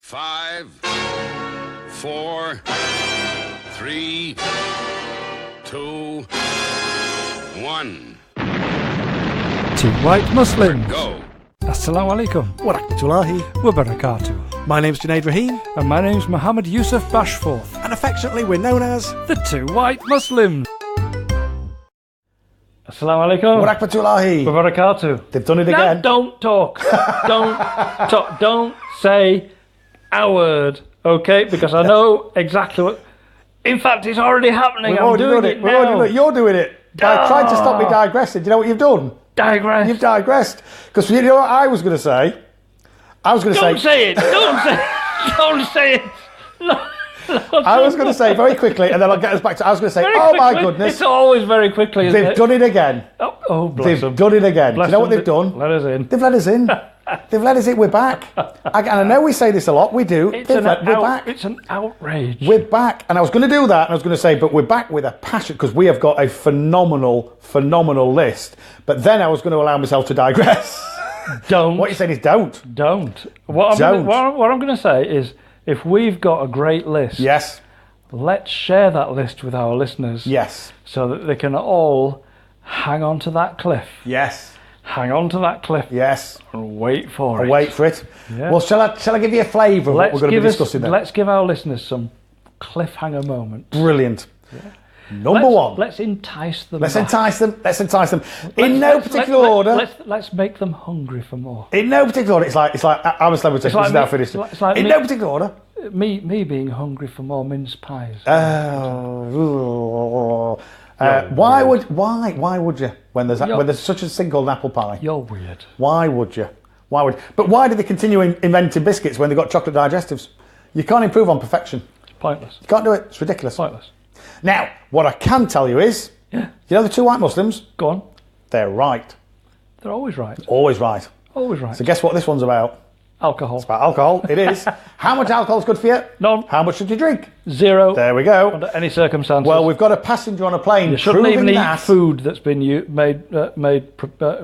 5, 4, 3, 2, 1. Two white Muslims. Go. Assalamu alaikum. Wa rahmatullahi Wa barakatuh. My name's Junaid Rahim, And my name's Mohammed Yusuf Bashforth. and affectionately we're known as The Two White Muslims. Assalamu alaikum. Wa rahmatullahi. Wa barakatuh. They've done it Now, again. don't talk. Don't talk. Don't say a word, okay? Because I know exactly what... In fact, it's already happening. We've I'm already doing done it We've already now. done it. You're doing it by trying to stop me digressing. Do you know what you've done? Digress. You've digressed. Because you know what I was going to say? I was going to Don't say... say it. Don't say it. Don't say it. No. I was going to say very quickly, and then I'll get us back to... I was going to say, Very oh my quickly. goodness, It's always very quickly, isn't they've it? done it again. Oh, bless They've them. done it again. Bless Do you know what them. they've done? Let us in. They've let us in. They've let us in. We're back. And I know we say this a lot. We do. We're back. It's an outrage. We're back, and I was going to do that, and I was going to say, but we're back with a passion because we have got a phenomenal list. But then I was going to allow myself to digress. Don't. What you said is don't. Don't. What I'm going to say is, if we've got a great list, Yes, let's share that list with our listeners, yes, so that they can all hang on to that cliff. yes, Hang on to that cliff yes. and wait for I'll it. wait for it. Yeah. Well, shall I give you a flavour of what we're going to be discussing then? Let's give our listeners some cliffhanger moments. Brilliant. Number one. Let's entice them. Let's back. entice them. Let's entice them. In no particular order. Let's make them hungry for more. In no particular order. It's like I'm a celebrity. It's like This is me- now finished. it's like In me- no particular order. Me being hungry for more mince pies. Why would you when there's such a thing called an apple pie? You're weird. Why would you? But why do they continue inventing biscuits when they've got chocolate digestives? You can't improve on perfection. It's pointless. You can't do it. It's ridiculous. Pointless. Now, what I can tell you is, Yeah. you know the two white Muslims? Go on. They're right. They're always right. Always right. Always right. So guess what this one's about? Alcohol. It's about alcohol. It is. How much alcohol is good for you? None. How much should you drink? Zero. There we go. Under any circumstances. Well, we've got a passenger on a plane you shouldn't proving even eat that. food that's been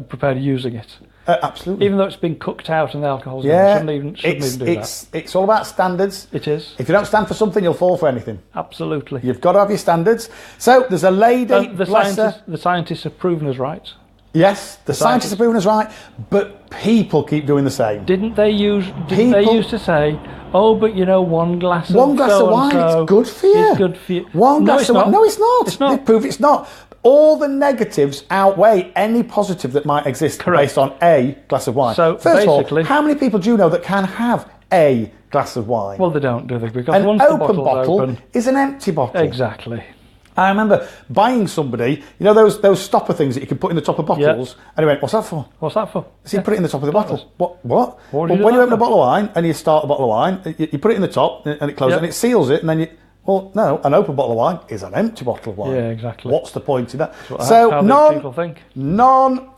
prepared using it. Absolutely. Even though it's been cooked out and the alcohol's in it. Yeah. Shouldn't even do that. It's all about standards. It is. If you don't stand for something, you'll fall for anything. Absolutely. You've got to have your standards. So there's a lady, bless her. The scientists have proven us right. Yes, the scientists have proven us right, but people keep doing the same. Didn't they used to say, oh, but you know, one glass of wine, it's good for you. It's good for you. One glass of wine. No, it's not. It's not. They've proved it's not. All the negatives outweigh any positive that might exist based on a glass of wine. So first of basically, all, how many people do you know that can have a glass of wine? Well, they don't, do they? Because An once the open bottle's bottle open, is an empty bottle. exactly. I remember buying somebody, you know those stopper things that you can put in the top of bottles? Yeah. And he went, what's that for? What's that for? So you put it in the top of the bottle. What? Well, What do you do when you that open a for? bottle of wine and you start a bottle of wine, you put it in the top and it closes Yep. and it seals it, and then you... Well, no, an open bottle of wine is an empty bottle of wine. Yeah, exactly. What's the point in that? That's So how people think. none.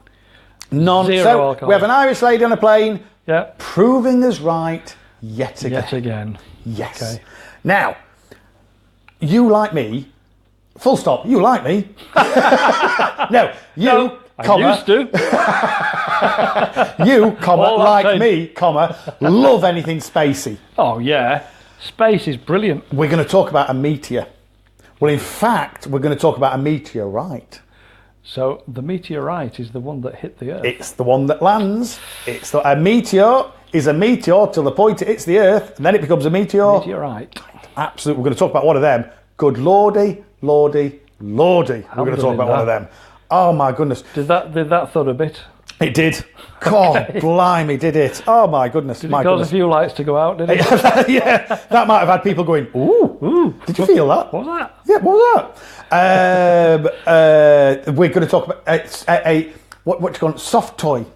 Zero So alcohol. we have an Irish lady on a plane Yeah. proving us right yet again. Yet again. Yes. Okay. Now, you like me, full stop, you like me. No, you, No, comma, I used to. you, comma, All that like time. me, comma, love anything spacey. Oh, yeah. Space is brilliant. We're going to talk about a meteor. Well, in fact, we're going to talk about a meteorite. So the meteorite is the one that hit the Earth. It's the one that lands. A meteor is a meteor till the point it hits the Earth, and then it becomes a meteor. Meteorite. Absolutely, we're going to talk about one of them. Good lordy, lordy, lordy. We're going to talk about one of them. Oh my goodness. Did that thud a bit? It did. God, blimey, did it. Oh my goodness. Did my it cause goodness. a few lights to go out, did it? Yeah, that might have had people going, ooh, did you feel that? What was that? Yeah, what was that? We're going to talk about what you call it, soft toy.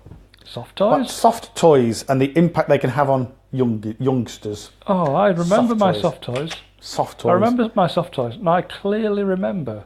Soft toys? Soft toys and the impact they can have on youngsters. Oh, I remember Soft my toys. soft toys. Soft toys. I remember my soft toys. And I clearly remember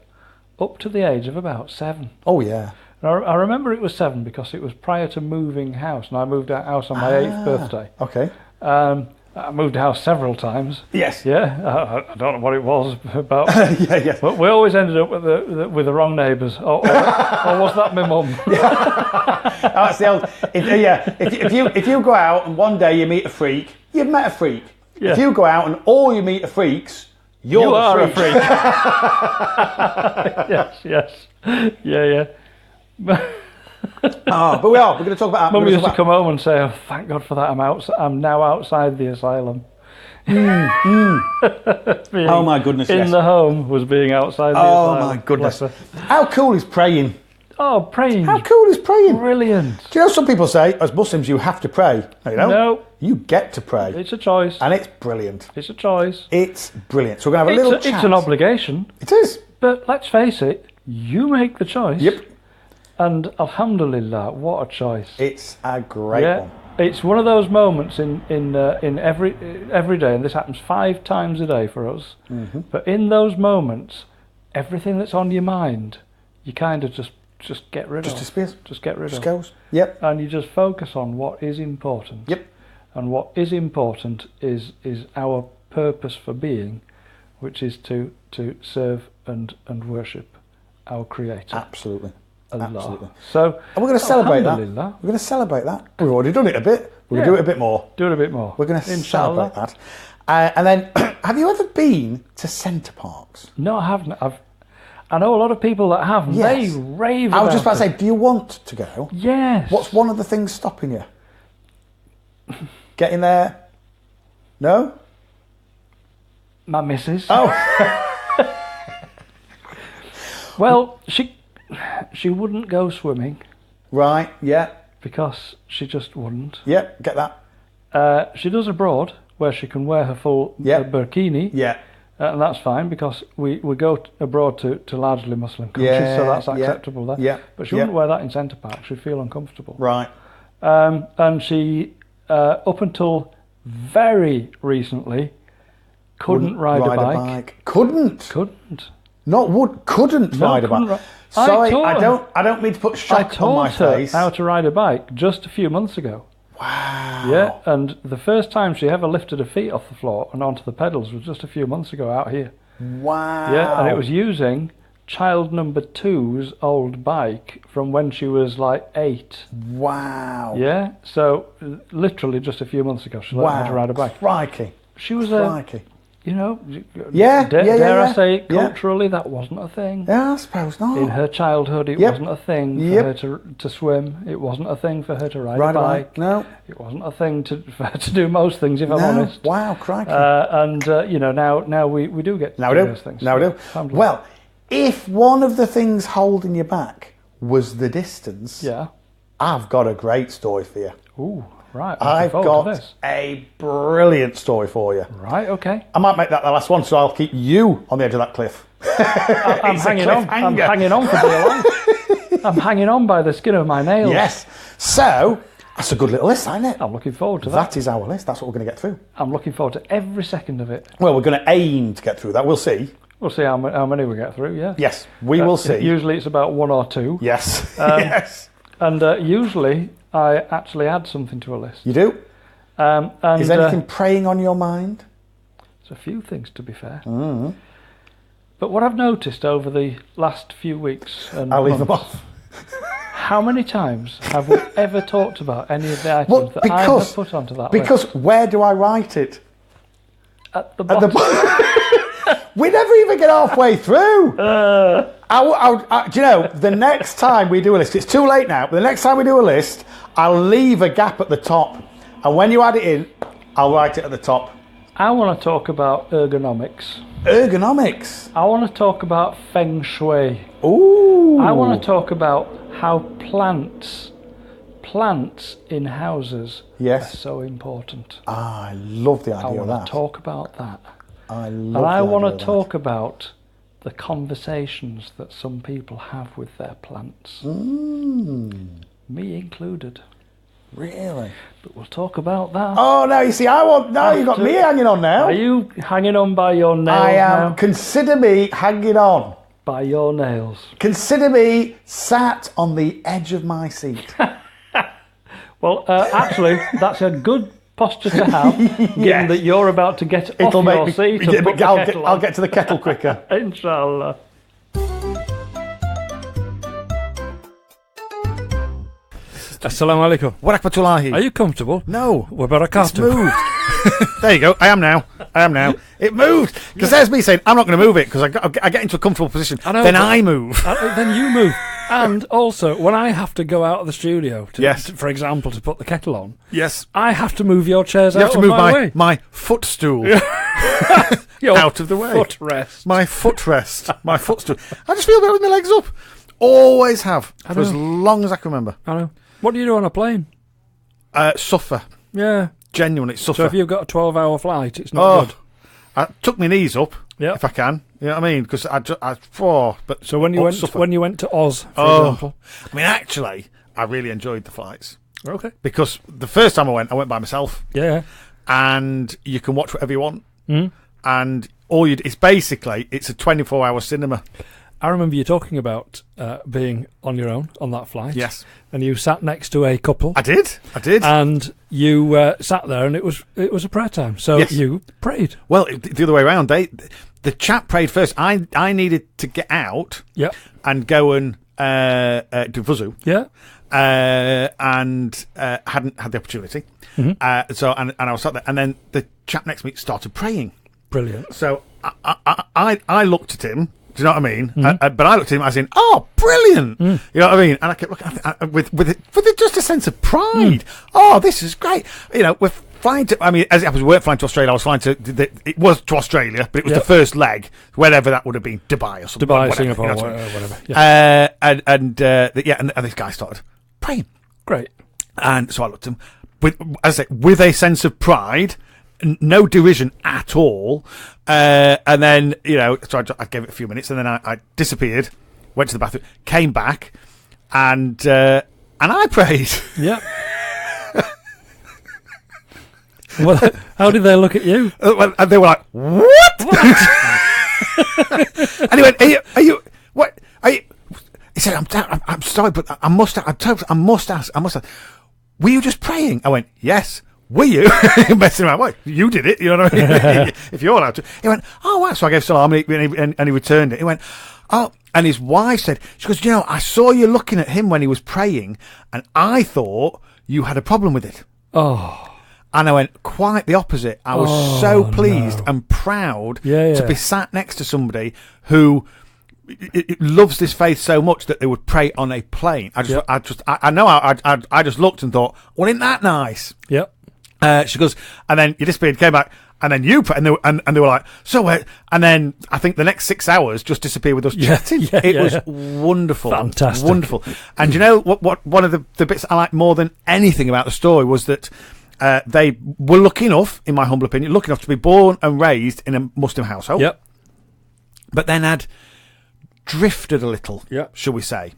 up to the age of about 7. Oh, yeah. And I remember it was 7 because it was prior to moving house, and I moved out house on my 8th birthday. Okay. I moved house several times. Yes. Yeah, I don't know what it was about. Yeah. But we always ended up with the wrong neighbours. Or was that my mum? That's the old. If you go out and one day you meet a freak, you've met a freak. Yeah. If you go out and all you meet are freaks, you are a freak. Yes. Yeah. But we are. We're going to talk about. Mum used to come home and say, "Oh, thank God for that. I'm now outside the asylum." Oh my goodness! In the home was being outside the asylum. Oh my goodness! Bless her. How cool is praying? Oh, praying! How cool is praying? Brilliant. Do you know some people say, as Muslims, you have to pray? No, you don't. No, You get to pray, it's a choice. and it's brilliant. It's a choice. It's brilliant. So we're going to have a little chat. It's an obligation. It is. But let's face it, you make the choice. Yep. And alhamdulillah, what a choice. It's a great one. It's one of those moments in every day, and this happens 5 times a day for us. Mm-hmm. But in those moments, everything that's on your mind, you kind of just get rid of. Just disappears. Just get rid of. Just goes. Yep. And you just focus on what is important. Yep. And what is important is our purpose for being, which is to serve and worship our Creator. Absolutely. Allah. Absolutely. So, and we're going to celebrate that. alhamdulillah. We're going to celebrate that. We've already done it a bit. We're going to do it a bit more. Do it a bit more. We're going to Inshallah. celebrate that. And then, have you ever been to Centre Parks? No, I haven't. I know a lot of people that have. Yes. They rave about it. I was just about to say, do you want to go? Yes. What's one of the things stopping you? Getting there? No? My missus. Oh. Well, she wouldn't go swimming Right, yeah. because she just wouldn't. Yeah, get that. She does abroad where she can wear her full burkini. Yeah. And that's fine because we go abroad to largely Muslim countries, so that's acceptable there. Yeah. But she wouldn't wear that in Centre Park. She'd feel uncomfortable. Right. And she, up until very recently, couldn't ride a bike. Couldn't. Not would. Couldn't ride a bike. Sorry, I don't mean to put shock on my face. I taught her how to ride a bike just a few months ago. Wow. Yeah, and the first time she ever lifted her feet off the floor and onto the pedals was just a few months ago out here. Wow. Yeah, and it was using child number 2's old bike from when she was like 8. Wow. Yeah, so literally just a few months ago she learned how to ride a bike. Crikey. She was Crikey. Dare I say, culturally that wasn't a thing. Yeah, I suppose not. In her childhood, it wasn't a thing for her to swim. It wasn't a thing for her to ride a bike. No. It wasn't a thing for her to do most things, if I'm honest. Wow, crikey. Now we do get to do those things. Now we do. Well, if one of the things holding you back was the distance, I've got a great story for you. Ooh. Right, I've got a brilliant story for you. Right, okay. I might make that the last one, so I'll keep you on the edge of that cliff. I'm hanging on. I'm hanging on for dear life. I'm hanging on by the skin of my nails. Yes. So, that's a good little list, isn't it? I'm looking forward to that. That is our list. That's what we're going to get through. I'm looking forward to every second of it. Well, we're going to aim to get through that. We'll see. We'll see how many we get through, yeah. Yes, we will see. Usually it's about 1 or 2. Yes. Yes. And usually I actually add something to a list. You do? And, is anything preying on your mind? There's a few things, to be fair. Mm. But what I've noticed over the last few weeks and I'll leave them off. How many times have we ever talked about any of the items that I have put onto that list? Because where do I write it? At the bottom. We never even get halfway through. Do you know, the next time we do a list, it's too late now, but the next time we do a list, I'll leave a gap at the top. And when you add it in, I'll write it at the top. I want to talk about ergonomics. Ergonomics? I want to talk about feng shui. Ooh. I want to talk about how plants in houses are so important. I love the idea of that. I want to talk about that. I want to talk about the conversations that some people have with their plants. Me included. Really? But we'll talk about that. Oh, no, you see, you've got me hanging on now. Are you hanging on by your nails I am. now? Consider me hanging on. By your nails. Consider me sat on the edge of my seat. Well, actually, that's a good posture to have, given that you're about to get off your seat and put the kettle on. I'll get to the kettle quicker. Inshallah. Assalamu alaikum. Wa rahmatullahi. Are you comfortable? No. Wa barakatuh. It's moved. There you go. I am now. It moved. Because there's me saying, I'm not going to move it because I get into a comfortable position. I move. Then you move. And also, when I have to go out of the studio, for example, to put the kettle on, I have to move your chairs out of my way. My footstool out of the way. Footrest. My footrest. My footstool. I just feel better with my legs up. Always have. For as long as I can remember. I know. What do you do on a plane? Suffer. Yeah. Genuinely suffer. So if you've got a 12-hour flight, it's not good. I tuck my knees up if I can. You know what I mean? Because but so when you went to Oz, for example. I mean, actually, I really enjoyed the flights. Okay. Because the first time I went by myself. Yeah. And you can watch whatever you want. Mm. And it's a 24-hour cinema. I remember you talking about being on your own on that flight. Yes. And you sat next to a couple. I did. And you sat there, and it was a prayer time. So you prayed. Well, the other way around. The chap prayed first. I needed to get out. Yep. And go and do wuzu. Yeah. And hadn't had the opportunity. Mm-hmm. So I was sat there, and then the chap next to me started praying. Brilliant. So I looked at him. Do you know what I mean? Mm-hmm. But I looked at him as in, oh, brilliant! You know what I mean? And I kept looking with just a sense of pride. Oh, this is great! You know, we're flying to. I mean, as it happens, we weren't flying to Australia. I was flying to. It was to Australia, but it was the first leg, wherever that would have been, Dubai or something. Dubai, Singapore, whatever. Yeah. And this guy started praying. Great. And so I looked at him with a sense of pride. No derision at all, and then so I gave it a few minutes, and then I disappeared, went to the bathroom, came back, and I prayed. Yeah. Well, how did they look at you? And they were like, "What?" And he went, "Are you? What? Are you?" He said, "I'm sorry, but I must ask. Were you just praying?" I went, "Yes." Were you? Messing around. Well, you did it, you know what I mean? If you're allowed to. He went, oh, wow. So I gave salam and he returned it. He went, oh, and his wife said, she goes, I saw you looking at him when he was praying and I thought you had a problem with it. Oh. And I went, quite the opposite. I was so pleased and proud to be sat next to somebody who it loves this faith so much that they would pray on a plane. I just looked and thought, well, isn't that nice? Yep. She goes, and then you disappeared, came back, and then you and they were like, so and then I think the next 6 hours just disappeared with us chatting. It was wonderful, fantastic, wonderful. And you know what? One of the bits I liked more than anything about the story was that they were lucky enough, in my humble opinion, to be born and raised in a Muslim household. Yep. But then had drifted a little, shall we say?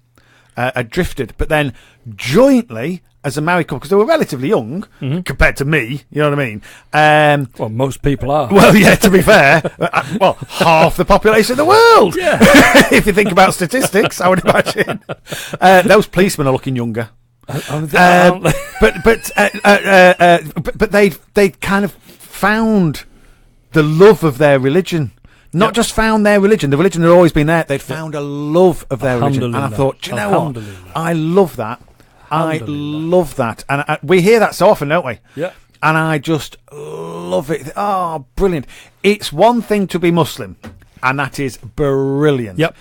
Drifted, but then jointly as a married couple, because they were relatively young compared to me, you know what I mean? Well, most people are. Well, yeah, to be fair, half the population of the world. Yeah. If you think about statistics, I would imagine. Those policemen are looking younger. But they kind of found the love of their religion. Not just found their religion. The religion had always been there. They'd found a love of their religion. And I thought, do you know what? I love that. I love that. And we hear that so often, don't we? Yeah. And I just love it. Oh, brilliant. It's one thing to be Muslim, and that is brilliant. Yep.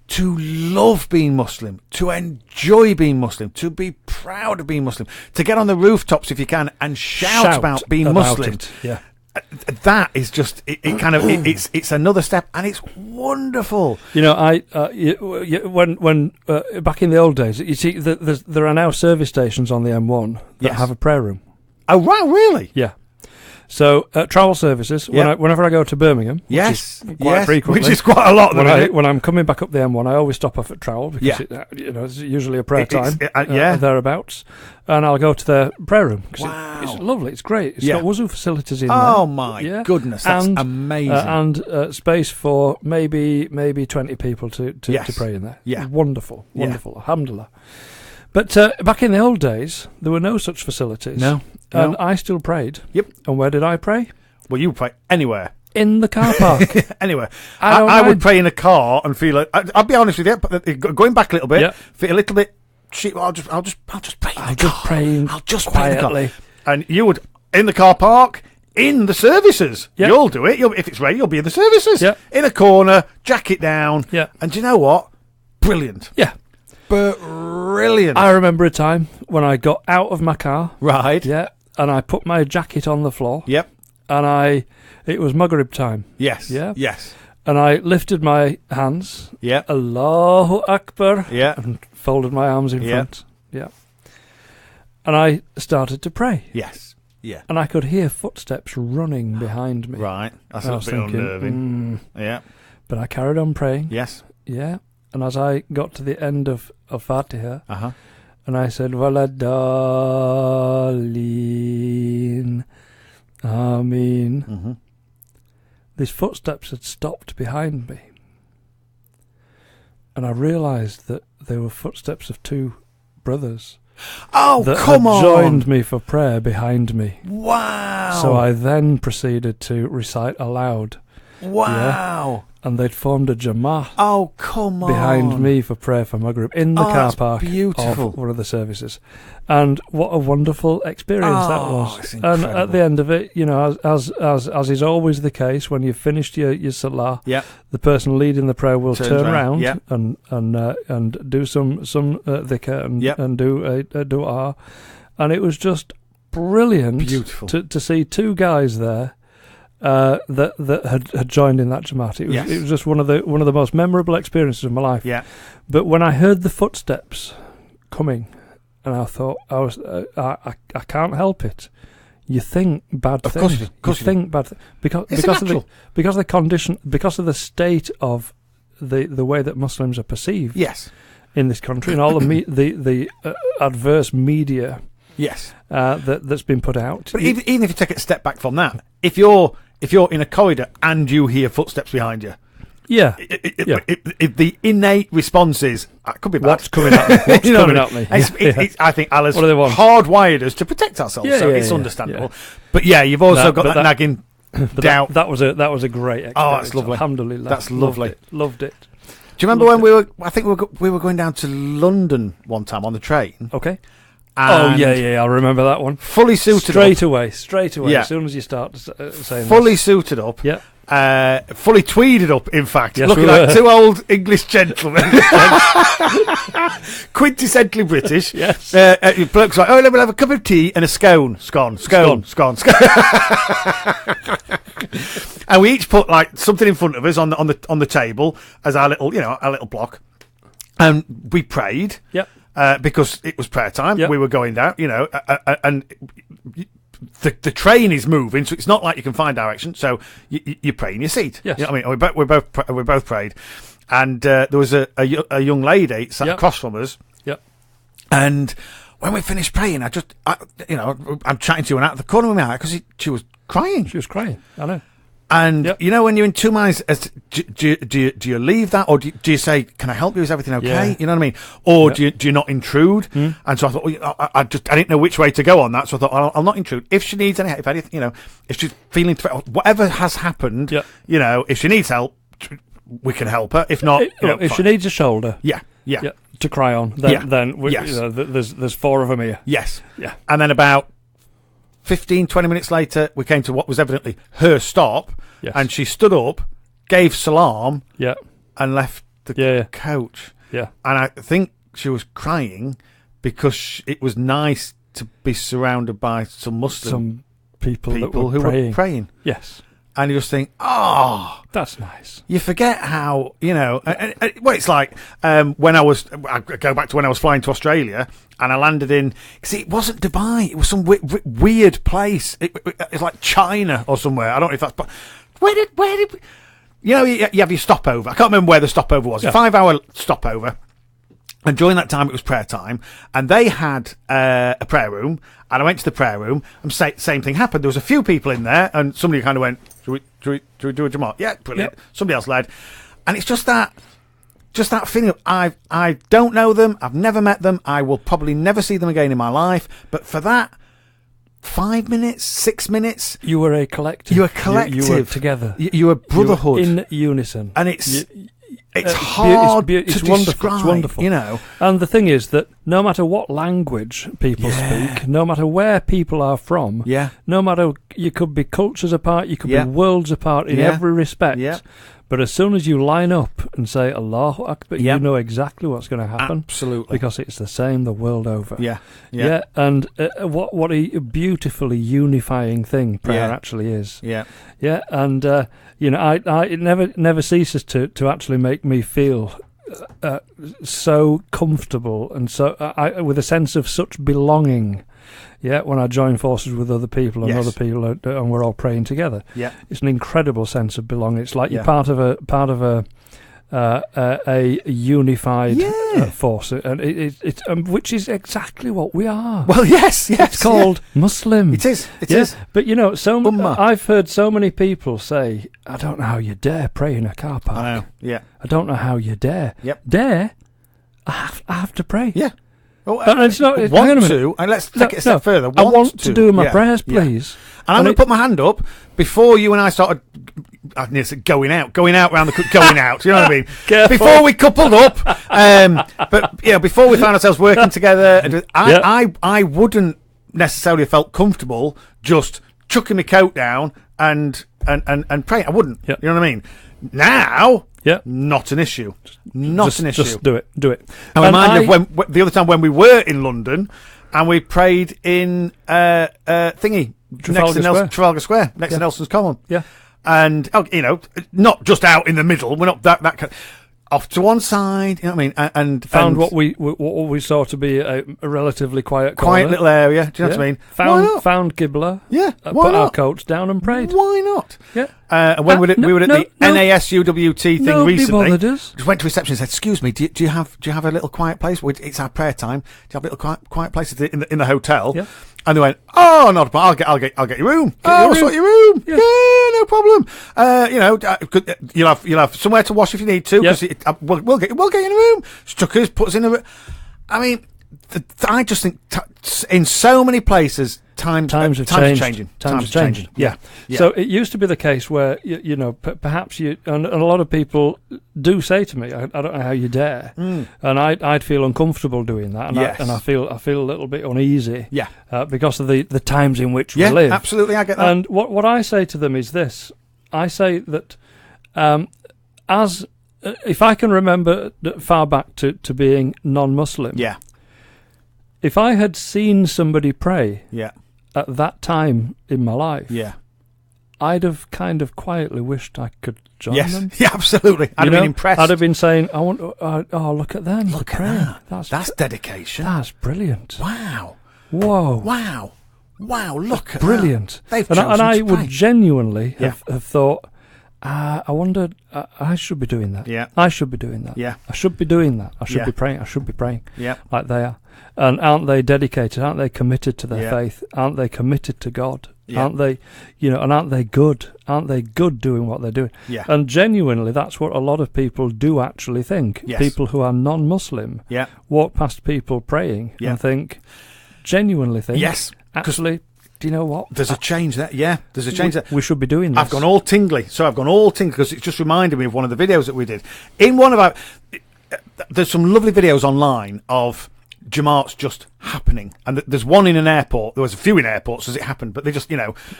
To love being Muslim, to enjoy being Muslim, to be proud of being Muslim, to get on the rooftops if you can and shout about being Muslim. Yeah. That is just it's another step, and it's wonderful. You know, when back in the old days, you see, there are now service stations on the M1 that have a prayer room. Oh, wow, really? Yeah. So travel services. Whenever I go to Birmingham, quite frequently, which is quite a lot. When I'm coming back up the M1, I always stop off at travel because it's usually a prayer time thereabouts, and I'll go to their prayer room because it's lovely. It's great. It's got wuzu facilities in there. Oh my goodness, that's amazing. And space for maybe 20 people to pray in there. Yeah, wonderful. Alhamdulillah. But back in the old days, there were no such facilities. No. And I still prayed. Yep. And where did I pray? Well, you pray anywhere. In the car park. Anywhere. I would pray in a car and feel like, I'll be honest with you, going back a little bit, feel a little bit shit. I'll just pray in the car. I'll just pray in the car. And you would, in the car park, in the services. Yeah. You'll do it. If it's ready, you'll be in the services. Yeah. In a corner, jacket down. Yeah. And do you know what? Brilliant. Yeah. Brilliant. I remember a time when I got out of my car. Right. Yeah. And I put my jacket on the floor. Yep. And it was Maghrib time. Yes. Yeah. Yes. And I lifted my hands. Yeah. Allahu Akbar. Yeah. And folded my arms in Yeah. front. Yeah. And I started to pray. Yes. Yeah. And I could hear footsteps running behind me. Right. That's And a I was bit thinking, unnerving. Yeah. But I carried on praying. Yes. Yeah. And as I got to the end of Fatiha, Uh-huh. and I said, Waladalin, Ameen. Mm-hmm. These footsteps had stopped behind me. And I realised that they were footsteps of two brothers Oh, that come had on. joined me for prayer behind me. Wow. So I then proceeded to recite aloud. Wow. And they'd formed a Jamaat Oh, come on. behind me for prayer for Maghrib in the car that's park beautiful. of one of the services. And what a wonderful experience that Oh, was. it's And at incredible. the end of it, you know, as is always the case, when you've finished your salah, Yeah. the person leading the prayer will Turns turn round, around yeah. and do some dhikr and, Yep. and do a dua. And it was just brilliant Beautiful. to see two guys there that had joined in that Jamaat. It was Yes. it was just one of the most memorable experiences of my life. Yeah. But when I heard the footsteps coming, and I thought I can't help it. You think bad Of things. course you do. Of course you you do. think bad because It's of the natural. because of the condition, because of the state of the way that Muslims are perceived Yes. in this country, and all the adverse media Yes. that's been put out. But even if you take it a step back from that, if you're in a corridor and you hear footsteps behind you, yeah. if the innate response is, could be bad. What's coming at me? What's You know coming what at me? I mean? It's, I think Allah's What do they want? hardwired us to protect ourselves, Yeah, so yeah, it's yeah, understandable. yeah. But yeah, you've also got But that nagging But doubt. that was a great experience. Oh, that's lovely. Alhamdulillah. That's lovely. Loved it. Do you remember when we were? I think we were going down to London one time on the train. Okay. And I remember that one. fully suited Straight up. away. Yeah. As soon as you start saying Fully this. suited up. Yeah. Fully tweeded up, in fact. Yes, Looking we like were. two old English gentlemen. Quintessentially British. Yes. Bloke's like, oh, we'll have a cup of tea and a scone. Scone. And we each put like something in front of us on the table as our little block. And we prayed. Yep. Because it was prayer time. Yep. We were going down, and the train is moving, so it's not like you can find direction. So you pray in your seat. Yes. You know what I mean, we both prayed, and there was a young lady sat Yep. across from us. Yep. And when we finished praying, I'm chatting to her out of the corner of my eye because she was crying. She was crying. I know. And Yep. when you're in two minds, do you leave that, or do you say, "Can I help you? Is everything okay?" Yeah. You know what I mean? Or Yep. do you not intrude? And so I thought, I didn't know which way to go on that. So I thought, I'll not intrude. If she needs any, if she's feeling whatever has happened, Yep. if she needs help, we can help her. If not, If she fine. needs a shoulder, yeah, to cry on, then Yeah. then we, Yes. there's four of them here. yes, Yeah. And then about 15, 20 minutes later, we came to what was evidently her stop. Yes. And she stood up, gave salam, Yeah. and left the Yeah. coach. Yeah. And I think she was crying because it was nice to be surrounded by some Muslim Some people that people were who praying. were praying. Yes. And you just think, oh, That's nice. you forget how, well, it's like I go back to when I was flying to Australia and I landed in, because it wasn't Dubai, it was some weird place. It's like China or somewhere. I don't know if that's, where did, you have your stopover. I can't remember where the stopover was. Yeah. 5-hour stopover. And during that time, it was prayer time, and they had a prayer room, and I went to the prayer room, and same thing happened. There was a few people in there, and somebody kind of went, should we do a Jamaat? Yeah, brilliant. Yep. Somebody else led. And it's just that feeling of, I don't know them, I've never met them, I will probably never see them again in my life, but for that 5 minutes, 6 minutes, You were a collective. you were collective. You were together. You were brotherhood. You were in unison. And it's It's hard it's to wonderful. describe, It's wonderful. you know. And the thing is that no matter what language people speak, no matter where people are from, no matter, you could be cultures apart, you could be worlds apart in every respect. But as soon as you line up and say Allahu Akbar, you know exactly what's going to happen. Absolutely. Because it's the same the world over. Yeah. And what a beautifully unifying thing prayer actually is. Yeah. And, it never ceases to actually make me feel so comfortable and so with a sense of such belonging. Yeah, when I join forces with other people and other people, and we're all praying together. Yeah, it's an incredible sense of belonging. It's like you're part of a unified force, and it's which is exactly what we are. Well, yes, it's called Muslim. It is. It is. But I've heard so many people say, "I don't know how you dare pray in a car park." I know. Yeah. I don't know how you dare. Yep. Dare? I have to pray. Yeah. Oh, and it's not. And let's take it a step further. I want to do my prayers, please. And I'm going to put my hand up before you and I started. I need to say going out around the going out. You know what I mean? Before we coupled up, but before we found ourselves working together, I wouldn't necessarily have felt comfortable just chucking my coat down and praying. I wouldn't. You know what I mean? Now. Yeah, not an issue. Not an issue. Just do it. I'm reminded of the other time when we were in London and we prayed in Trafalgar Square, next to Nelson's Common. Yeah, and not just out in the middle. We're not that kind. Off to one side, you know what I mean, and found what we saw to be a relatively quiet little area. Do you know what I mean? Found Qibla. Yeah, put our coats down and prayed. Why not? Yeah. When we were at the NASUWT thing recently, just went to reception and said, "Excuse me, do you have a little quiet place? It's our prayer time. Do you have a little quiet place in the hotel?" Yeah. And they went, "Oh, not a problem. I'll get your room. I'll sort your room. Yeah, no problem. You'll have somewhere to wash if you need to. Yep. We'll get you in a room. Stuck us, put us in a room. I mean, I just think in so many places times are changing. Times are changing. Yeah. So it used to be the case where perhaps and a lot of people do say to me, "I don't know how you dare," and I'd feel uncomfortable doing that, and I feel a little bit uneasy. Yeah. Because of the times in which we live. Absolutely, I get that. And what I say to them is this: I say that if I can remember far back to being non-Muslim. Yeah. If I had seen somebody pray at that time in my life, I'd have kind of quietly wished I could join them. Yeah, absolutely. I'd have been impressed. I'd have been saying, "I want. Look at them. Look at that. That's dedication. That's brilliant. Wow. Whoa. Wow. Look at brilliant. That. And I would genuinely have thought, I wonder. I should be doing that. Yeah. I should be doing that. Yeah. I should be doing that. I should be praying. I should be praying. Yeah. Like they are. And aren't they dedicated? Aren't they committed to their faith? Aren't they committed to God? Yeah. Aren't they, and aren't they good? Aren't they good doing what they're doing? Yeah. And genuinely, that's what a lot of people do actually think. Yes. People who are non-Muslim walk past people praying and genuinely think, yes, actually, do you know what? There's a change there. Yeah, there's a change there. We should be doing this. I've gone all tingly. So I've gone all tingly because it just reminded me of one of the videos that we did. In one of our... There's some lovely videos online of Jamaats just happening, and there's one in an airport. There was a few in airports as it happened, but they just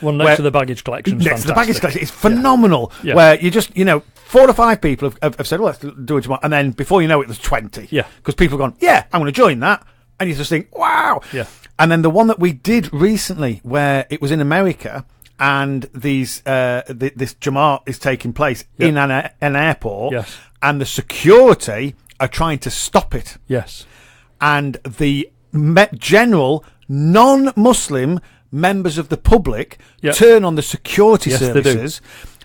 one next to the baggage collection. Next to the baggage collection, it's phenomenal. Yeah. Where you just 4 or 5 people have said, "Well, let's do a Jamaat," and then before you know it, there's 20. Yeah, because people have gone, "Yeah, I'm going to join that," and you just think, "Wow." Yeah. And then the one that we did recently, where it was in America, and this Jamaat is taking place in an airport, and the security are trying to stop it. Yes. And the general non-Muslim members of the public turn on the security services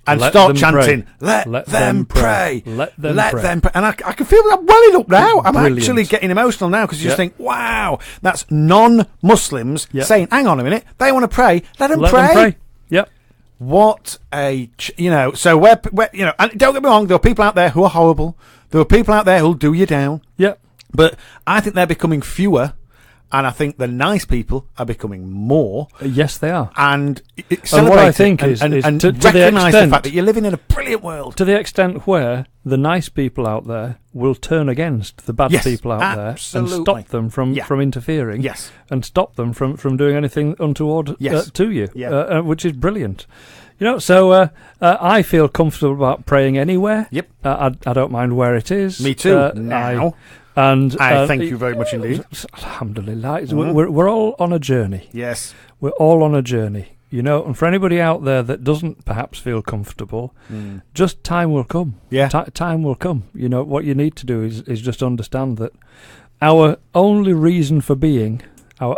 and start chanting, let them pray. Let them pray. And I can feel that welling up now. I'm actually getting emotional now because you just think, wow, that's non-Muslims saying, hang on a minute, they want to pray, let them pray. Yep. What a, so we're, and don't get me wrong, there are people out there who are horrible. There are people out there who'll do you down. Yep. But I think they're becoming fewer And I think the nice people are becoming more. Yes, they are. And what I think is to recognise the fact that you're living in a brilliant world. To the extent where the nice people out there will turn against the bad people out there and stop them from interfering. Yes. And stop them from doing anything untoward to you, which is brilliant. So I feel comfortable about praying anywhere. Yep. I don't mind where it is. Me too. Now. I thank you very much indeed. Alhamdulillah. We're all on a journey. Yes. We're all on a journey. And for anybody out there that doesn't perhaps feel comfortable, just time will come. Yeah. Time will come. What you need to do is just understand that our only reason for being, the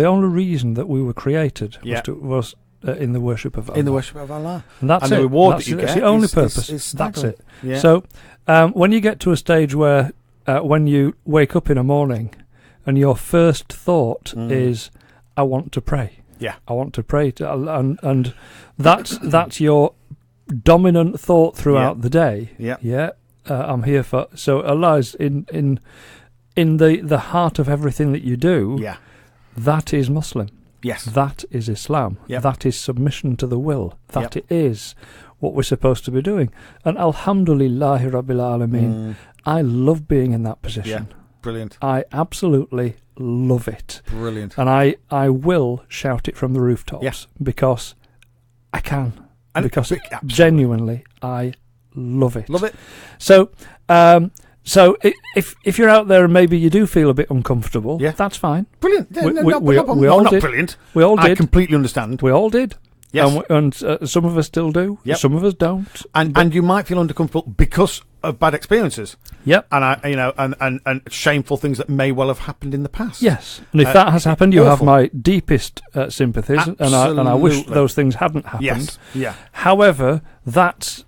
only reason that we were created was in the worship of Allah. In the worship of Allah. And that's the it. reward that you get. That's the only purpose. That's it. Yeah. So when you get to a stage where when you wake up in a morning and your first thought is, I want to pray. Yeah. I want to pray. And that's your dominant thought throughout the day. Yeah. Yeah. I'm here for... So Allah is in the heart of everything that you do. Yeah. That is Muslim. Yes. That is Islam. Yep. That is submission to the will. That is what we're supposed to be doing. And alhamdulillahi rabbil alameen, I love being in that position. Yeah. Brilliant. I absolutely love it. Brilliant. And I will shout it from the rooftops because I can. And because genuinely I love it. Love it. So if you're out there and maybe you do feel a bit uncomfortable, that's fine. Brilliant. We all did. Not brilliant. We all did. I completely understand. We all did. Yes. And some of us still do. Yep. Some of us don't. And you might feel uncomfortable because of bad experiences. Yep. And and shameful things that may well have happened in the past. Yes. And if that has happened, you have my deepest sympathies, and I wish those things hadn't happened. Yes. Yeah. However, that's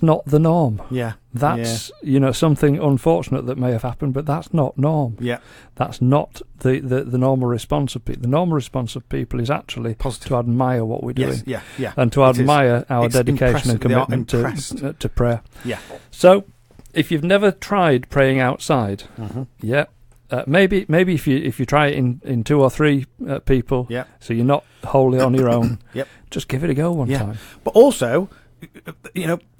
not the norm. Yeah. That's something unfortunate that may have happened, but that's not norm. Yeah. That's not the normal response of people. The normal response of people is actually positive, to admire what we're doing. Yes. Yeah. And to admire our dedication and commitment to prayer. Yeah. So if you've never tried praying outside, maybe if you try it in 2 or 3 people, so you're not wholly on your own, just give it a go one time. But also,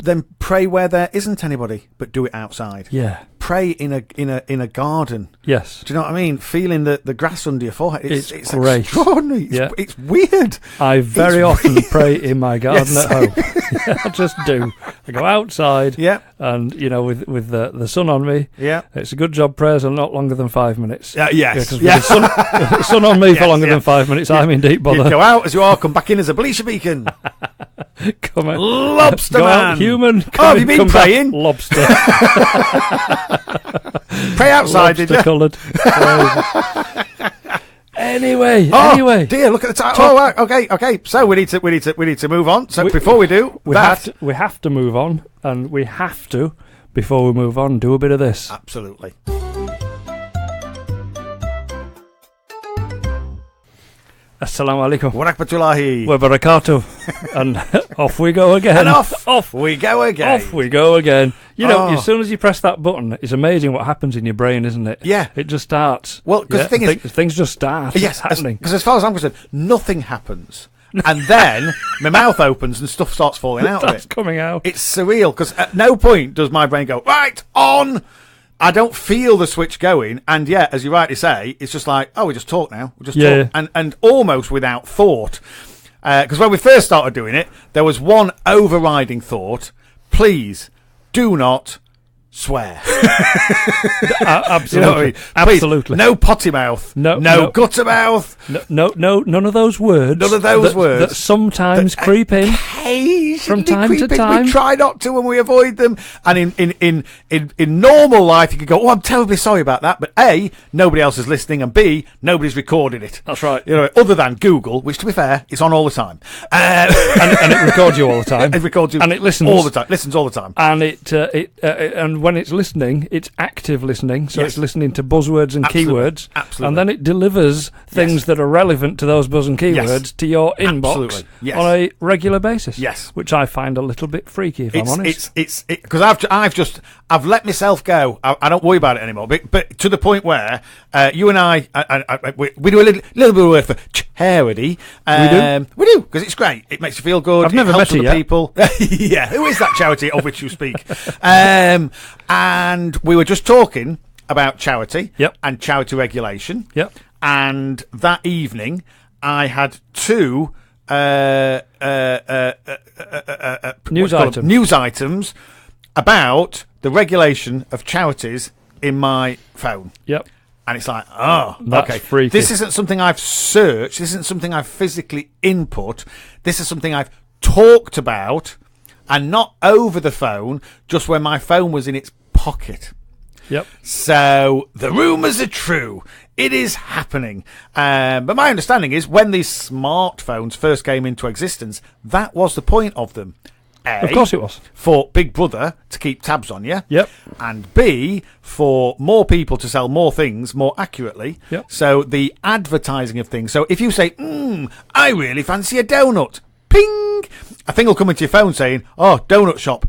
then pray where there isn't anybody, but do it outside. Yeah. Pray in a garden. Yes. Do you know what I mean? Feeling the grass under your forehead. It's great. Extraordinary. It's weird. I very often pray in my garden at home. I just do. I go outside. Yeah. And with the sun on me. Yeah. It's a good job prayers are not longer than 5 minutes. Yes. With the sun on me for longer than 5 minutes, I'm in deep bother. You go out as you are, come back in as a bleacher beacon. Come on. Lobster go man. Out, human. Have you been praying? Lobster. Pray outside, did you? Coloured. Anyway. Dear, look at the time. Oh, right, okay. So we need to move on. So before we do we have to move on, and we have to, before we move on, do a bit of this. Absolutely. Assalamu alaikum wa rahmatullahi wa barakatuh. And off we go again. And off we go again. Off we go again. As soon as you press that button, it's amazing what happens in your brain, isn't it? Yeah. It just starts. Well, because the thing is, things just start happening. Because as far as I'm concerned, nothing happens. And then my mouth opens and stuff starts falling out of it. That's coming out. It's surreal, because at no point does my brain go, right, on. I don't feel the switch going, and as you rightly say, it's just like, we just talk now. We just talk, and almost without thought. Because when we first started doing it, there was one overriding thought: please do not swear. Absolutely. You know what I mean? Absolutely. Please, no potty mouth. No gutter mouth. No, none of those words. None of those words that sometimes creep in. From time to time. We try not to, and we avoid them. And in normal life, you could go, I'm terribly sorry about that. But A, nobody else is listening, and B, nobody's recorded it. That's right. Other than Google, which, to be fair, it's on all the time. And it records you all the time. It records you. And it listens all the time. Listens all the time. And and and when it's listening, it's active listening, so Yes. it's listening to buzzwords and Absolutely. keywords, Absolutely. and then it delivers things that are relevant to those buzz and keywords to your inbox Absolutely. Yes. on a regular basis. Yes. Which I find a little bit freaky, if I'm honest. It's because I've let myself go. I don't worry about it anymore. But to the point where you and I we do a little bit of work for charity. We do because it's great. It makes you feel good. I've never helps met it other yet. people. Yeah, who is that charity of which you speak? And we were just talking about charity Yep. and charity regulation. Yep. And that evening, I had two news items about the regulation of charities in my phone. Yep. And it's like, oh, That's okay. freaky. This isn't something I've searched. This isn't something I've physically input. This is something I've talked about, and not over the phone, just when my phone was in its pocket. Yep. So the rumours are true. It is happening. But my understanding is when these smartphones first came into existence, that was the point of them. A, Of course it was. for Big Brother to keep tabs on you. Yep. And B, for more people to sell more things more accurately. Yep. So the advertising of things. So if you say, I really fancy a donut, ping, a thing will come into your phone saying, oh, donut shop,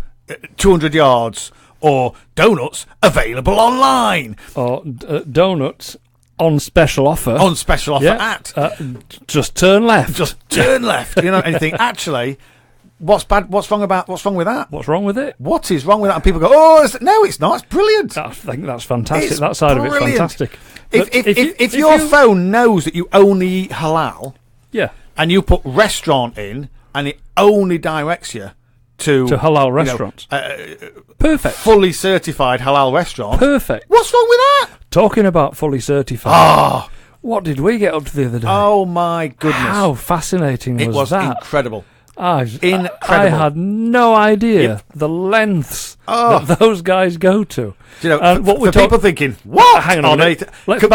200 yards, or donuts available online. Or donuts on special offer. On special offer at. Just turn left. Just turn left. You know, anything. Actually, what's bad? What's wrong with that? What's wrong with it? What is wrong with that? And people go, oh, no, it's not. It's brilliant. I think that's fantastic. It's that side of it's brilliant. fantastic. If your phone knows that you only eat halal, yeah, and you put restaurant in, and it only directs you to halal restaurants, perfect, fully certified halal restaurant, perfect. What's wrong with that? Talking about fully certified, what did we get up to the other day? Oh my goodness! How fascinating it was that? Incredible. Incredible. I Incredible. had no idea the lengths that those guys go to. Do you know, what for people thinking, what? Hang on a minute.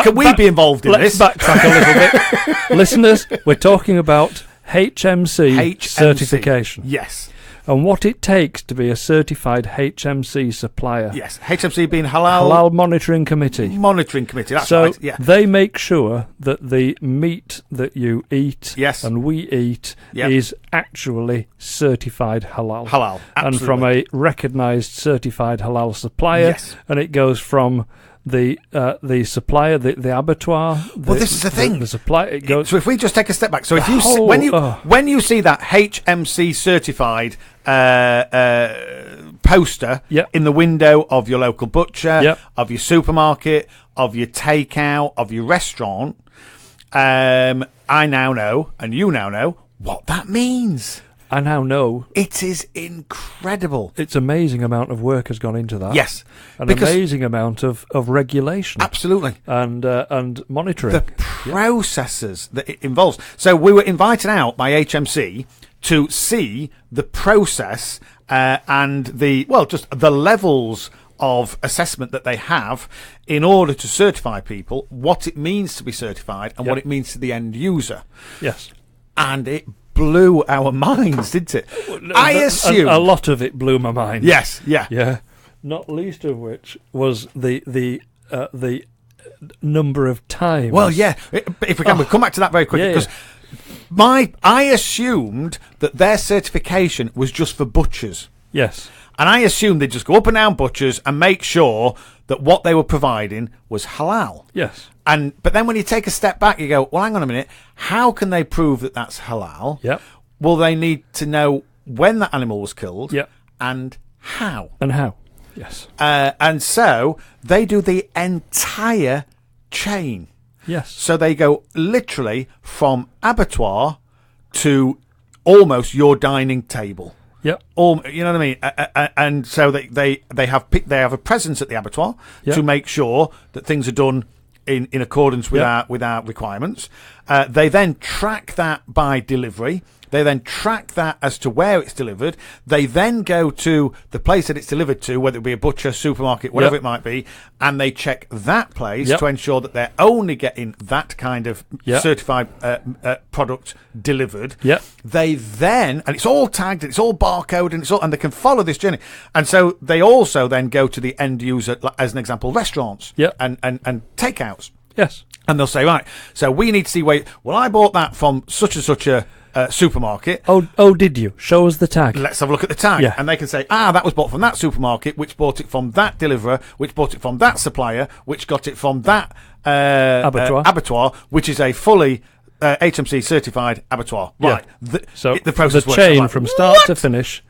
Can we be involved in this? Let's backtrack a little bit. Listeners, we're talking about HMC certification. Yes. And what it takes to be a certified HMC supplier. Yes. HMC being Halal Monitoring Committee. That's so right. Yeah. They make sure that the meat that you eat and we eat is actually certified halal. Halal. Absolutely. And from a recognised certified halal supplier. Yes. And it goes from the supplier, the abattoir. Well, this is the thing. The supplier. It goes. So if we just take a step back, so if you when you see that HMC certified poster in the window of your local butcher, of your supermarket, of your takeout, of your restaurant, I now know, and you now know, what that means. I now know. It is incredible. It's amazing amount of work has gone into that. Yes. An amazing amount of regulation. Absolutely. And monitoring. The processes that it involves. So we were invited out by HMC to see the process and just the levels of assessment that they have in order to certify people, what it means to be certified and what it means to the end user. Yes. And it blew our minds, didn't it? I assume a lot of it blew my mind. Yes, yeah. Not least of which was the number of times. Well, yeah. If we can, we'll come back to that very quickly because I assumed that their certification was just for butchers. Yes. And I assumed they'd just go up and down butchers and make sure that what they were providing was halal. Yes. But then when you take a step back, you go, well, hang on a minute. How can they prove that that's halal? Yep. Well, they need to know when that animal was killed and how. Yes. And so they do the entire chain. Yes. So they go literally from abattoir to almost your dining table. Yep. You know what I mean? And so they have a presence at the abattoir to make sure that things are done in accordance with our requirements. They then track that by delivery. They then track that as to where it's delivered. They then go to the place that it's delivered to, whether it be a butcher, supermarket, whatever it might be, and they check that place to ensure that they're only getting that kind of certified product delivered. Yep. They then, and it's all tagged, and it's all barcoded, and they can follow this journey. And so they also then go to the end user, as an example, restaurants and takeouts. Yes. And they'll say, right, so we need to see I bought that from such and such a supermarket. Oh, did you? Show us the tag. Let's have a look at the tag. Yeah. And they can say, that was bought from that supermarket, which bought it from that deliverer, which bought it from that supplier, which got it from that abattoir, which is a fully HMC certified abattoir. Right. So the process the works. chain from start to finish